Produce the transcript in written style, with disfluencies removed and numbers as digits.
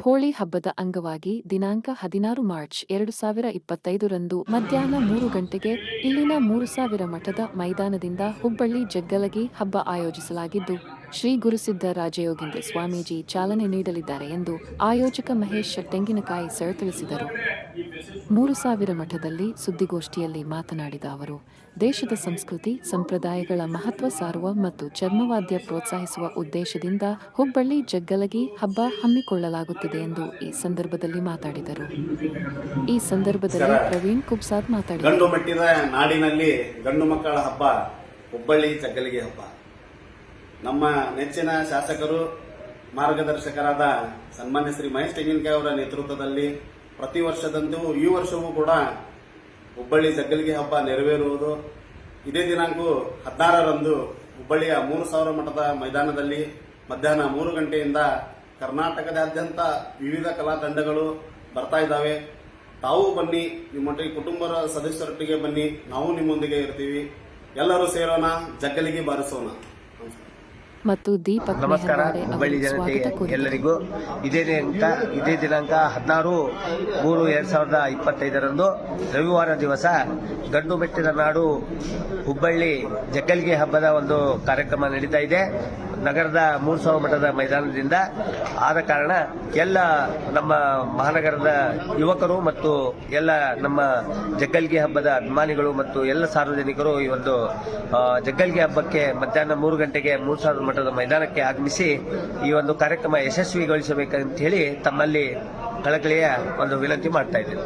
ಹೋಳಿ ಹಬ್ಬದ ಅಂಗವಾಗಿ ದಿನಾಂಕ 16 ಮಾರ್ಚ್ 2025ರಂದು ಮಧ್ಯಾಹ್ನ 3 ಗಂಟೆಗೆ ಇಲ್ಲಿನ 3000 ಮಠದ ಮೈದಾನದಿಂದ ಹುಬ್ಬಳ್ಳಿ ಜಗ್ಗಲಗಿ ಹಬ್ಬ ಆಯೋಜಿಸಲಾಗಿದ್ದು, ಶ್ರೀ ಗುರುಸಿದ್ಧ ರಾಜಯೋಗೀಂದ್ರ ಸ್ವಾಮೀಜಿ ಚಾಲನೆ ನೀಡಲಿದ್ದಾರೆ ಎಂದು ಆಯೋಜಕ ಮಹೇಶ್ ತೆಂಗಿನಕಾಯಿ ಸರ್ ತಿಳಿಸಿದರು. 3000 ಮಠದಲ್ಲಿ ಸುದ್ದಿಗೋಷ್ಠಿಯಲ್ಲಿ ಮಾತನಾಡಿದ ಅವರು, ದೇಶದ ಸಂಸ್ಕೃತಿ, ಸಂಪ್ರದಾಯಗಳ ಮಹತ್ವ ಸಾರುವ ಮತ್ತು ಚರ್ಮವಾದ್ಯ ಪ್ರೋತ್ಸಾಹಿಸುವ ಉದ್ದೇಶದಿಂದ ಹುಬ್ಬಳ್ಳಿ ಜಗ್ಗಲಗಿ ಹಬ್ಬ ಹಮ್ಮಿಕೊಳ್ಳಲಾಗುತ್ತಿದೆ ಎಂದು ಈ ಸಂದರ್ಭದಲ್ಲಿ ಮಾತಾಡಿದರು. ಈ ಸಂದರ್ಭದಲ್ಲಿ ಪ್ರವೀಣ್ ಕುಬ್ಸಾದ್ ಮಾತನಾಡಿದರು. ಗಂಡು ಮೆಟ್ಟಿದ ನಾಡಿನಲ್ಲಿ ಗಂಡು ಮಕ್ಕಳ ಹಬ್ಬ ಹುಬ್ಬಳ್ಳಿ ಜಗ್ಗಲಗಿ ಹಬ್ಬ. ನಮ್ಮ ನೆಚ್ಚಿನ ಶಾಸಕರು ಮಾರ್ಗದರ್ಶಕರಾದ ಸನ್ಮಾನ್ಯ ಶ್ರೀ ಮಹೇಶ್ ತೆಂಗಿನಕಾಯಿ ಅವರ ನೇತೃತ್ವದಲ್ಲಿ ಪ್ರತಿ ವರ್ಷದಂತೆ ಈ ವರ್ಷವೂ ಕೂಡ ಹುಬ್ಬಳ್ಳಿ ಜಗ್ಗಲಗಿ ಹಬ್ಬ ನೆರವೇರುವುದು. ಇದೇ ದಿನಾಂಕ 16ರಂದು ಹುಬ್ಬಳ್ಳಿಯ 3000 ಮಠದ ಮೈದಾನದಲ್ಲಿ ಮಧ್ಯಾಹ್ನ 3 ಗಂಟೆಯಿಂದ ಕರ್ನಾಟಕದಾದ್ಯಂತ ವಿವಿಧ ಕಲಾ ತಂಡಗಳು ಬರ್ತಾ ಇದ್ದಾವೆ. ತಾವು ಬನ್ನಿ, ನಿಮ್ಮೊಟ್ಟಿಗೆ ಕುಟುಂಬದ ಸದಸ್ಯರೊಟ್ಟಿಗೆ ಬನ್ನಿ, ನಾವು ನಿಮ್ಮೊಂದಿಗೆ ಇರ್ತೀವಿ. ಎಲ್ಲರೂ ಸೇರೋಣ, ಜಗ್ಗಲಿಗೆ ಬಾರಿಸೋಣ. ಮತ್ತು ದೀಪಕ್ ನಮಸ್ಕಾರ. ಹುಬ್ಬಳ್ಳಿ ಜನತೆ ಎಲ್ಲರಿಗೂ ಇದೇ ದಿನಾಂಕ 16/3/2025ರಂದು ರವಿವಾರ ದಿವಸ ಗಂಡು ಮೆಟ್ಟಿದ ನಾಡು ಹುಬ್ಬಳ್ಳಿ ಜಗ್ಗಲಗಿ ಹಬ್ಬದ ಒಂದು ಕಾರ್ಯಕ್ರಮ ನಡೀತಾ ಇದೆ. ನಗರದ 3000 ಮಠದ ಮೈದಾನದಿಂದ ಆದ ಕಾರಣ ಎಲ್ಲ ನಮ್ಮ ಮಹಾನಗರದ ಯುವಕರು ಮತ್ತು ಎಲ್ಲ ನಮ್ಮ ಜಗ್ಗಲಗಿ ಹಬ್ಬದ ಅಭಿಮಾನಿಗಳು ಮತ್ತು ಎಲ್ಲ ಸಾರ್ವಜನಿಕರು ಈ ಒಂದು ಜಗ್ಗಲಗಿ ಹಬ್ಬಕ್ಕೆ ಮಧ್ಯಾಹ್ನ 3 ಗಂಟೆಗೆ 3000 ಮಠದ ಮೈದಾನಕ್ಕೆ ಆಗಮಿಸಿ ಈ ಒಂದು ಕಾರ್ಯಕ್ರಮ ಯಶಸ್ವಿಗೊಳಿಸಬೇಕಂತ ಹೇಳಿ ತಮ್ಮಲ್ಲಿ ಕಳಕಳಿಯ ಒಂದು ವಿನಂತಿ ಮಾಡ್ತಾ ಇದ್ದೇನೆ.